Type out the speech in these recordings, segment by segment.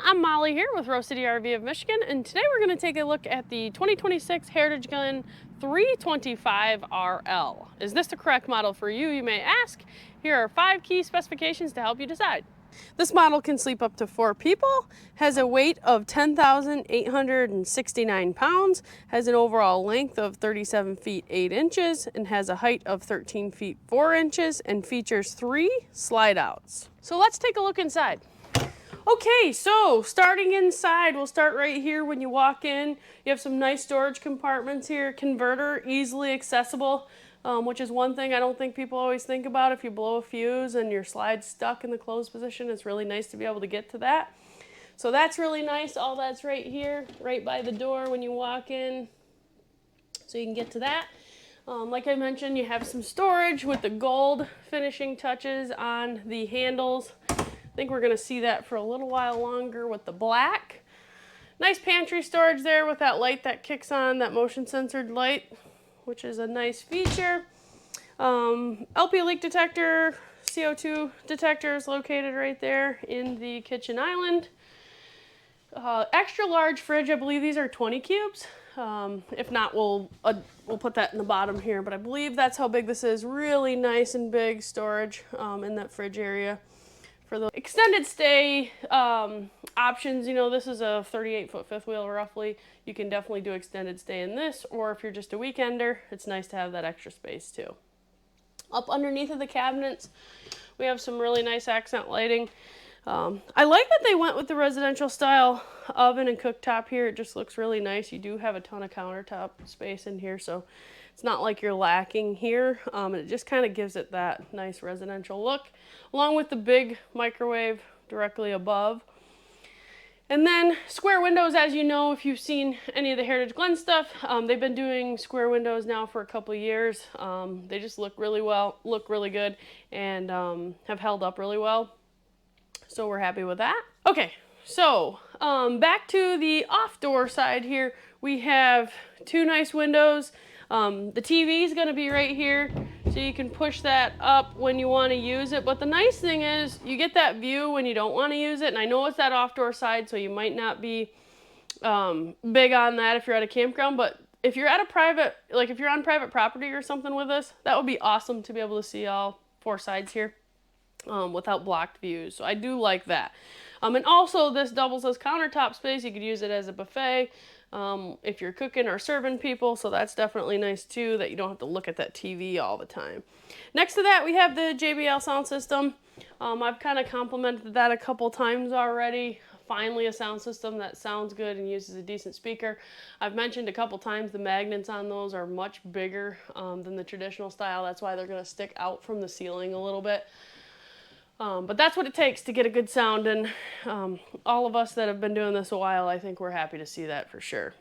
I'm Molly here with Rose City RV of Michigan, and today we're going to take a look at the 2026 Heritage Glen 325RL. Is this the correct model for you, you may ask? Here are 5 key specifications to help you decide. This model can sleep up to 4 people, has a weight of 10,869 pounds, has an overall length of 37 feet 8 inches, and has a height of 13 feet 4 inches, and features 3 slide outs. So let's take a look inside. Okay, so starting inside, we'll start right here when you walk in. You have some nice storage compartments here, converter, easily accessible, which is one thing I don't think people always think about. If you blow a fuse and your slide's stuck in the closed position, it's really nice to be able to get to that. So that's really nice. All that's right here, right by the door when you walk in, so you can get to that. Like I mentioned, you have some storage with the gold finishing touches on the handles. I think we're going to see that for a little while longer with the black. Nice pantry storage there with that light that kicks on, that motion censored light, which is a nice feature. LP leak detector, CO2 detector is located right there in the kitchen island. Extra large fridge, I believe these are 20 cubes. If not, we'll put that in the bottom here, but I believe that's how big this is. Really nice and big storage in that fridge area. For the extended stay options, you know, this is a 38-foot fifth wheel roughly. You can definitely do extended stay in this, or if you're just a weekender, it's nice to have that extra space too. Up underneath of the cabinets, we have some really nice accent lighting. I like that they went with the residential style oven and cooktop here. It just looks really nice. You do have a ton of countertop space in here, so it's not like you're lacking here. It just kind of gives it that nice residential look, along with the big microwave directly above. And then square windows, as you know, if you've seen any of the Heritage Glen stuff, they've been doing square windows now for a couple of years. They just look really well, look really good, and have held up really well. So we're happy with that. Okay, so back to the off-door side here, we have 2 nice windows. The TV is going to be right here, so you can push that up when you want to use it. But the nice thing is you get that view when you don't want to use it. And I know it's that off-door side, so you might not be big on that if you're at a campground. But if you're at a private, like if you're on private property or something with us, that would be awesome to be able to see all 4 sides here without blocked views. So I do like that. And also this doubles as countertop space. You could use it as a buffet. If you're cooking or serving people, so that's definitely nice too, that you don't have to look at that TV all the time. Next to that, we have the JBL sound system. I've kind of complimented that a couple times already. Finally, a sound system that sounds good and uses a decent speaker. I've mentioned a couple times the magnets on those are much bigger than the traditional style. That's why they're going to stick out from the ceiling a little bit. But that's what it takes to get a good sound, and all of us that have been doing this a while, I think we're happy to see that for sure.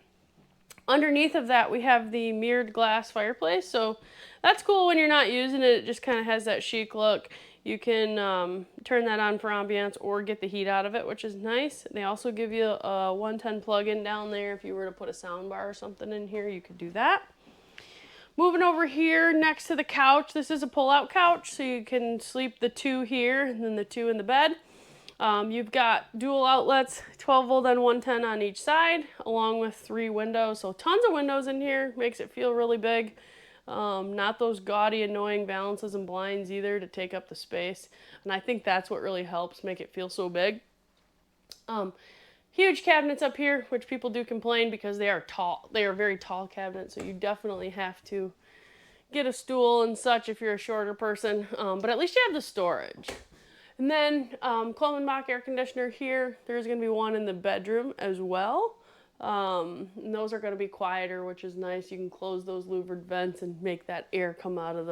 Underneath of that, we have the mirrored glass fireplace, so that's cool when you're not using it. It just kind of has that chic look. You can turn that on for ambiance or get the heat out of it, which is nice. They also give you a 110 plug-in down there. If you were to put a sound bar or something in here, you could do that. Moving over here next to the couch, this is a pull-out couch, so you can sleep the 2 here and then the 2 in the bed. You've got dual outlets, 12 volt and 110 on each side, along with 3 windows. So tons of windows in here, makes it feel really big. Not those gaudy, annoying balances and blinds either to take up the space. And I think that's what really helps make it feel so big. Huge cabinets up here, which people do complain because they are tall. They are very tall cabinets, so you definitely have to get a stool and such if you're a shorter person. But at least you have the storage. And then Coleman Mach air conditioner here. There's going to be one in the bedroom as well. And those are going to be quieter, which is nice. You can close those louvered vents and make that air come out of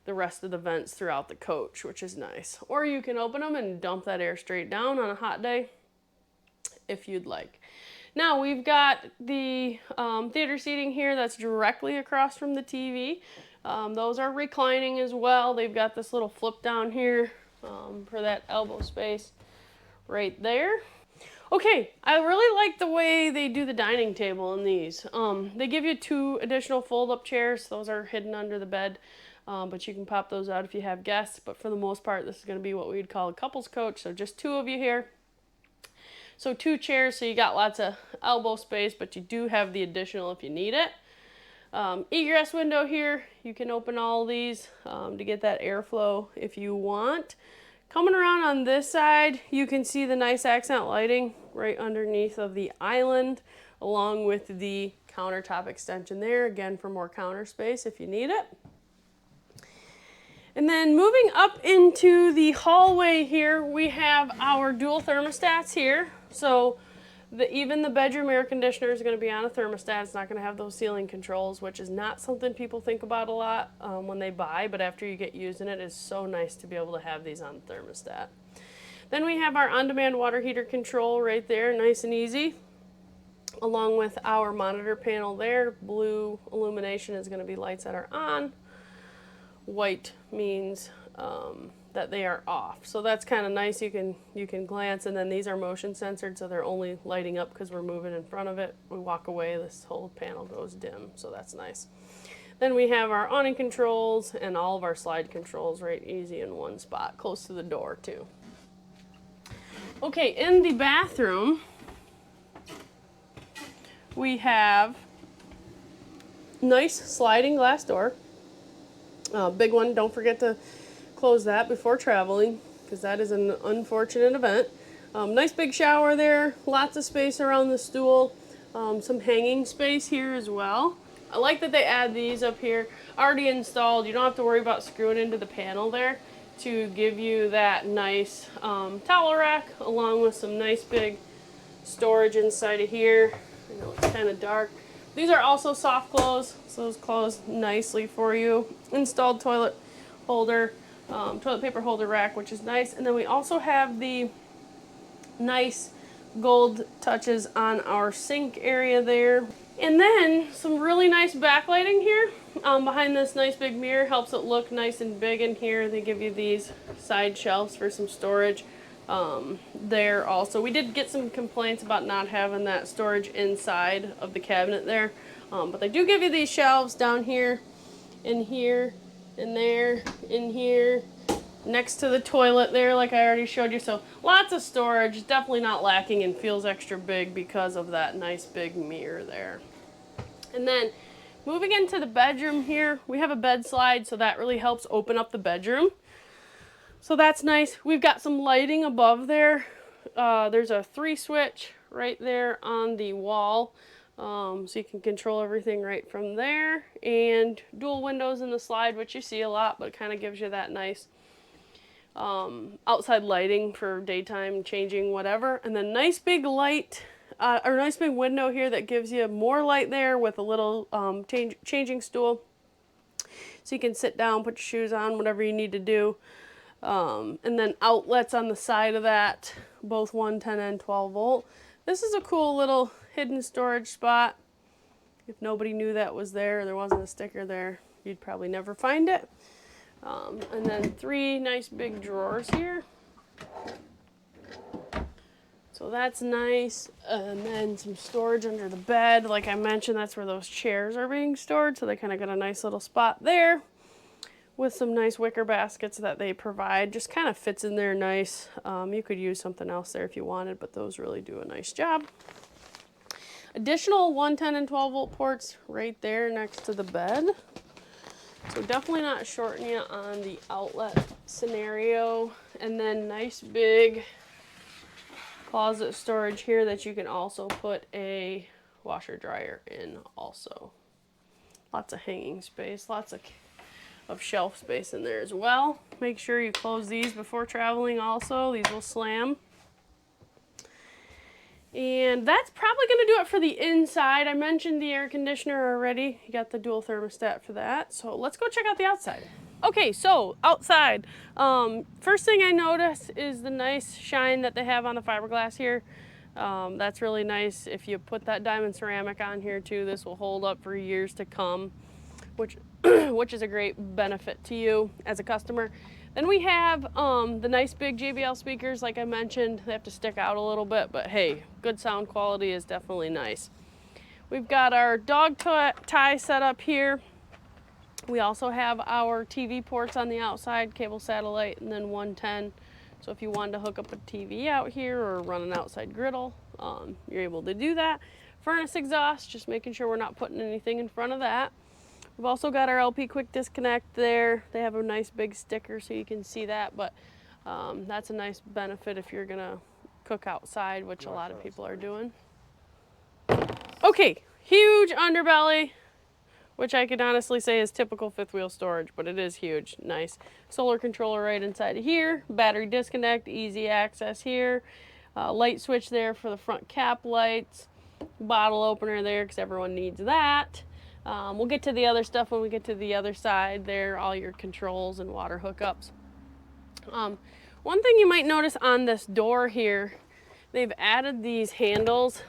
the rest of the vents throughout the coach, which is nice. Or you can open them and dump that air straight down on a hot day, if you'd like. Now we've got the theater seating here that's directly across from the TV. Those are reclining as well. They've got this little flip down here for that elbow space right there. Okay, I really like the way they do the dining table in these. They give you 2 additional fold-up chairs. Those are hidden under the bed, but you can pop those out if you have guests. But for the most part, this is going to be what we'd call a couples coach, so just 2 of you here. So 2 chairs, so you got lots of elbow space, but you do have the additional if you need it. Egress window here, you can open all these to get that airflow if you want. Coming around on this side, you can see the nice accent lighting right underneath of the island, along with the countertop extension there, again for more counter space if you need it. And then moving up into the hallway here, we have our dual thermostats here. So even the bedroom air conditioner is going to be on a thermostat. It's not going to have those ceiling controls, which is not something people think about a lot when they buy, but after you get using it, it's so nice to be able to have these on the thermostat. Then we have our on-demand water heater control right there, nice and easy, along with our monitor panel there. Blue illumination is going to be lights that are on. White means that they are off. So that's kind of nice. You can glance, and then these are motion censored, so they're only lighting up because we're moving in front of it. We walk away, this whole panel goes dim, so that's nice. Then we have our awning controls and all of our slide controls right easy in one spot, close to the door too. Okay, in the bathroom, we have nice sliding glass door. Big one, don't forget to close that before traveling because that is an unfortunate event. Nice big shower there, lots of space around the stool, some hanging space here as well. I like that they add these up here, already installed. You don't have to worry about screwing into the panel there to give you that nice towel rack, along with some nice big storage inside of here. I know it's kind of dark. These are also soft close, so those close nicely for you. Installed toilet holder, toilet paper holder rack, which is nice. And then we also have the nice gold touches on our sink area there. And then some really nice backlighting here behind this nice big mirror. Helps it look nice and big in here. They give you these side shelves for some storage there also. We did get some complaints about not having that storage inside of the cabinet there, but they do give you these shelves down here, in here, in there, in here, next to the toilet there like I already showed you. So lots of storage, definitely not lacking, and feels extra big because of that nice big mirror there. And then moving into the bedroom here, we have a bed slide, so that really helps open up the bedroom. So that's nice. We've got some lighting above there. There's a 3 switch right there on the wall. So you can control everything right from there. And dual windows in the slide, which you see a lot, but it kind of gives you that nice outside lighting for daytime changing, whatever. And then nice big light, or nice big window here that gives you more light there with a little changing stool. So you can sit down, put your shoes on, whatever you need to do. And then outlets on the side of that, both 110 and 12 volt. This is a cool little hidden storage spot. If nobody knew that was there, there wasn't a sticker there, you'd probably never find it. And then 3 nice big drawers here. So that's nice. And then some storage under the bed. Like I mentioned, that's where those chairs are being stored. So they kind of got a nice little spot there, with some nice wicker baskets that they provide. Just kind of fits in there nice. You could use something else there if you wanted, but those really do a nice job. Additional 110 and 12 volt ports right there next to the bed. So definitely not shorting you on the outlet scenario. And then nice big closet storage here that you can also put a washer dryer in also. Lots of hanging space, lots of shelf space in there as well. Make sure you close these before traveling also. These will slam. And that's probably going to do it for the inside. I mentioned the air conditioner already. You got the dual thermostat for that. So let's go check out the outside. Okay, so outside. First thing I notice is the nice shine that they have on the fiberglass here. That's really nice. If you put that diamond ceramic on here too, this will hold up for years to come, which is a great benefit to you as a customer. Then we have the nice big JBL speakers. Like I mentioned, they have to stick out a little bit, but hey, good sound quality is definitely nice. We've got our dog tie set up here. We also have our TV ports on the outside, cable satellite, and then 110 So if you wanted to hook up a TV out here or run an outside griddle, you're able to do that. Furnace exhaust, just making sure we're not putting anything in front of that. We've also got our LP quick disconnect there. They have a nice big sticker so you can see that, but that's a nice benefit if you're gonna cook outside, which a lot of people are doing. Okay, huge underbelly, which I could honestly say is typical fifth wheel storage, but it is huge. Nice solar controller right inside of here, battery disconnect, easy access here, light switch there for the front cap lights, bottle opener there because everyone needs that. We'll get to the other stuff when we get to the other side there, all your controls and water hookups. One thing you might notice on this door here, they've added these handles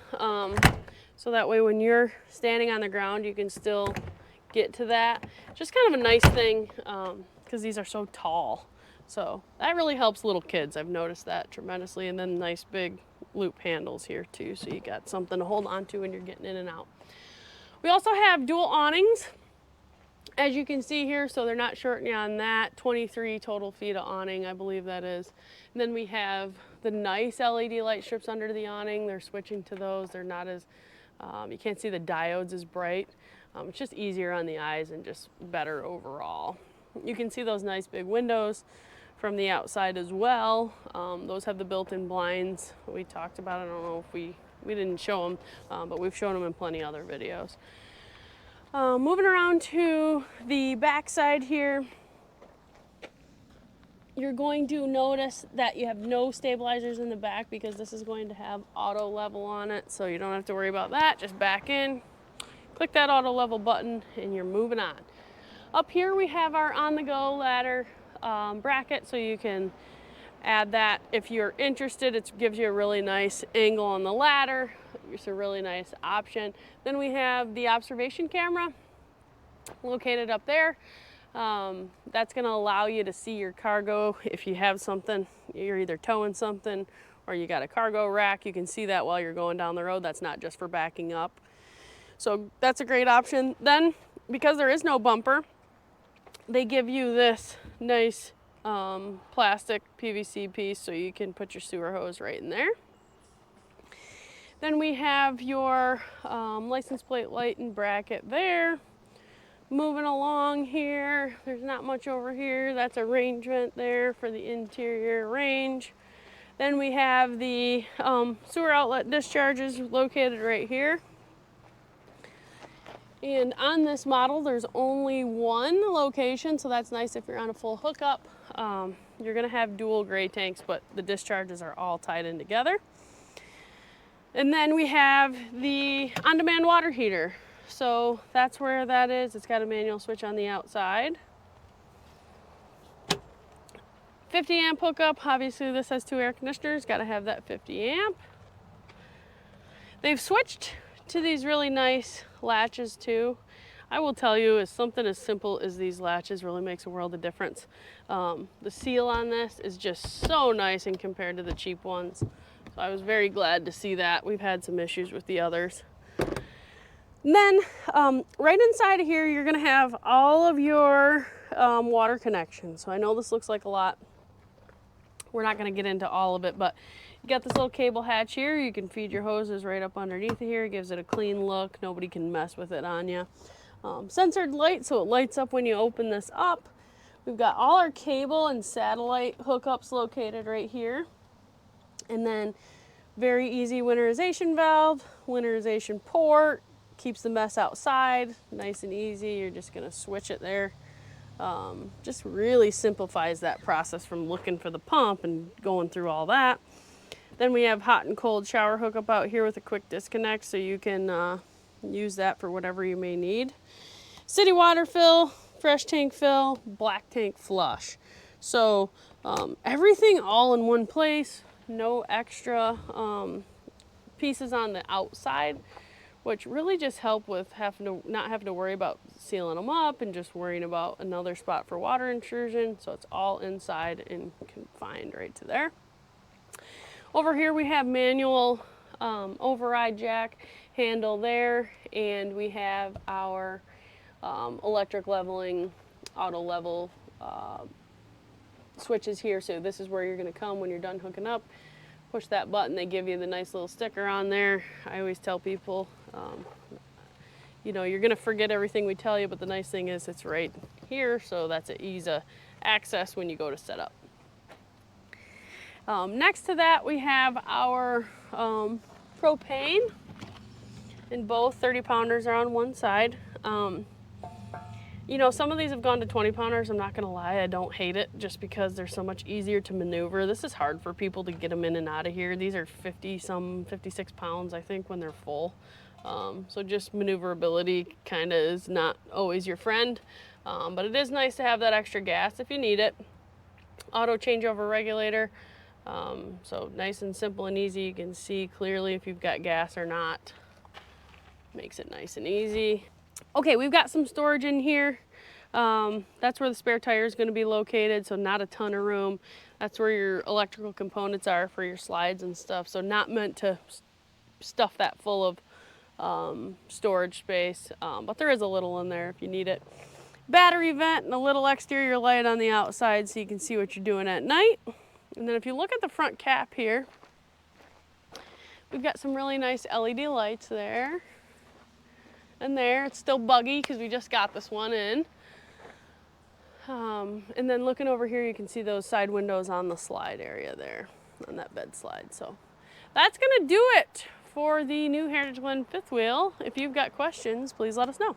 so that way when you're standing on the ground you can still get to that. Just kind of a nice thing because these are so tall. So that really helps little kids. I've noticed that tremendously. And then nice big loop handles here too, so you got something to hold on to when you're getting in and out. We also have dual awnings, as you can see here, so they're not shorting you on that. 23 total feet of awning, I believe that is. And then we have the nice LED light strips under the awning. They're switching to those. They're not as, you can't see the diodes as bright. It's just easier on the eyes and just better overall. You can see those nice big windows from the outside as well. Those have the built-in blinds we talked about. I don't know if we didn't show them, but we've shown them in plenty of other videos. Moving around to the back side here, you're going to notice that you have no stabilizers in the back because this is going to have auto level on it, so you don't have to worry about that. Just back in, click that auto level button, and you're moving on. Up here we have our on-the-go ladder bracket, so you can add that if you're interested. It gives you a really nice angle on the ladder. It's a really nice option. Then we have the observation camera located up there. That's going to allow you to see your cargo. If you have something, you're either towing something or you got a cargo rack, you can see that while you're going down the road. That's not just for backing up. So that's a great option. Then, because there is no bumper, they give you this nice plastic PVC piece so you can put your sewer hose right in there. Then we have your license plate light and bracket there. Moving along here, there's not much over here. That's arrangement there for the interior range. Then we have the sewer outlet discharges located right here. And on this model, there's only one location, so that's nice if you're on a full hookup. You're gonna have dual gray tanks, but the discharges are all tied in together. And then we have the on-demand water heater. So that's where that is. It's got a manual switch on the outside. 50 amp hookup. Obviously this has 2 air conditioners. Got to have that 50 amp. They've switched to these really nice latches too. I will tell you, is something as simple as these latches really makes a world of difference. The seal on this is just so nice and compared to the cheap ones. So I was very glad to see that. We've had some issues with the others. And then right inside of here, you're gonna have all of your water connections. So I know this looks like a lot. We're not gonna get into all of it, but you got this little cable hatch here. You can feed your hoses right up underneath here. It gives it a clean look. Nobody can mess with it on you. Sensored light, so it lights up when you open this up. We've got all our cable and satellite hookups located right here. And then very easy winterization valve, winterization port, keeps the mess outside, nice and easy. You're just gonna switch it there. Just really simplifies that process from looking for the pump and going through all that. Then we have hot and cold shower hookup out here with a quick disconnect, so you can use that for whatever you may need. City water fill, fresh tank fill, black tank flush. So everything all in one place, no extra pieces on the outside, which really just help with not having to worry about sealing them up and just worrying about another spot for water intrusion. So it's all inside and confined right to there. Over here we have manual override jack handle there, and we have our electric leveling auto level switches here, so this is where you're going to come when you're done hooking up. Push that button, they give you the nice little sticker on there. I always tell people, you know, you're going to forget everything we tell you, but the nice thing is it's right here, so that's an ease of access when you go to set up. Next to that, we have our propane, and both 30-pounders are on one side. You know, some of these have gone to 20-pounders. I'm not going to lie, I don't hate it just because they're so much easier to maneuver. This is hard for people to get them in and out of here. These are 56 pounds, I think, when they're full. So just maneuverability kind of is not always your friend, but it is nice to have that extra gas if you need it. Auto changeover regulator, so nice and simple and easy. You can see clearly if you've got gas or not. Makes it nice and easy. Okay, we've got some storage in here. That's where the spare tire is going to be located, so not a ton of room. That's where your electrical components are for your slides and stuff, so not meant to stuff that full of storage space, but there is a little in there if you need it. Battery vent and a little exterior light on the outside so you can see what you're doing at night. And then if you look at the front cap here, we've got some really nice LED lights there. And there, it's still buggy because we just got this one in. And then looking over here, you can see those side windows on the slide area there, on that bed slide. So that's gonna do it for the new Heritage Glen fifth wheel. If you've got questions, please let us know.